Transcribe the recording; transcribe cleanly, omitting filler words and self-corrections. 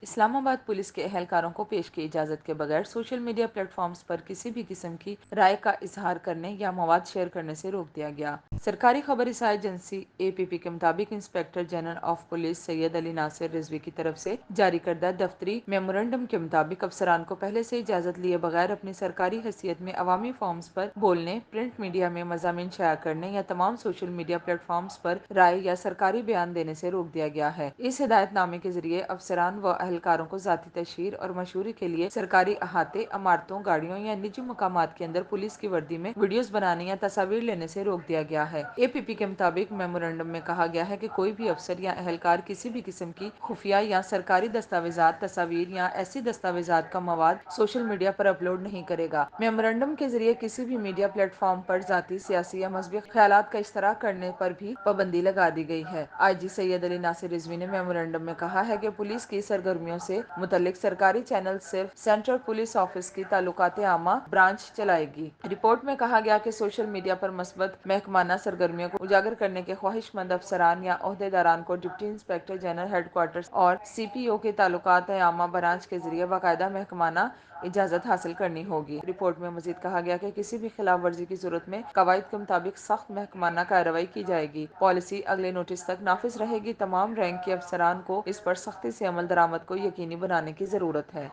Islamabad police के एहलकारों को पेश की इजाज़त के बगैर सोशल मीडिया प्लेटफॉर्म्स पर किसी भी किस्म की राय का इजहार करने या मवाद शेयर करने से रोक दिया गया। सरकारी खबर रसाई एजेंसी APP के मुताबिक inspector general of police Syed Ali Nasir Rizvi की तरफ से जारी करदा दफ्तरी मेमोरेंडम के मुताबिक अफसरान को पहले से इजाज़त लिए बगैर अपनी सरकारी हैसियत में अवामी फॉर्म्स पर बोलने, प्रिंट मीडिया में मज़ामीन शाया करने या तमाम सोशल मीडिया प्लेटफॉर्म्स पर राय या सरकारी बयान देने से रोक दिया गया है। इस हिदायतनामे के जरिए अफसरान व एहलकारों को ज़ाती तशहीर और मशहूरी के लिए सरकारी अहाते, इमारतों, गाड़ियों या निजी मकामात के अंदर पुलिस की वर्दी में वीडियोस बनाने या तस्वीर लेने से रोक दिया गया है। APP के मुताबिक मेमोरेंडम में कहा गया है कि कोई भी अफसर या एहलकार किसी भी किस्म की खुफिया या सरकारी दस्तावेजात, तस्वीर या ऐसी दस्तावेजात का मवाद सोशल मीडिया पर अपलोड नहीं करेगा। मेमोरेंडम के जरिए किसी भी मीडिया प्लेटफॉर्म पर जाती, सियासी या मजहबी ख्यालात का इश्तराक करने पर भी पाबंदी लगा दी गई है। IG सैयद अली नासिर रिजवी ने मेमोरेंडम में कहा है कि पुलिस की सरगर्मियों से मुतल्लिक सरकारी चैनल सिर्फ सेंट्रल पुलिस ऑफिस की ताल्लुकात आमा ब्रांच चलाएगी। रिपोर्ट में कहा गया कि सोशल मीडिया पर मस्बत महकमाना सरगर्मियों को उजागर करने के ख्वाहिशमंद अफसरान या ओहदेदारान को डिप्टी इंस्पेक्टर जनरल हेडक्वार्टर और CPO के ताल्लुकात आमा ब्रांच के जरिए बाकायदा महकमाना इजाजत हासिल करनी होगी। रिपोर्ट में मजीद कहा गया कि किसी भी खिलाफ वर्जी की सूरत में कवायद के मुताबिक सख्त महकमाना कार्रवाई की जाएगी। पॉलिसी अगले नोटिस तक नाफिज रहेगी। तमाम रैंक के अफसरान को इस पर सख्ती से अमल दरामद को यकीनी बनाने की जरूरत है।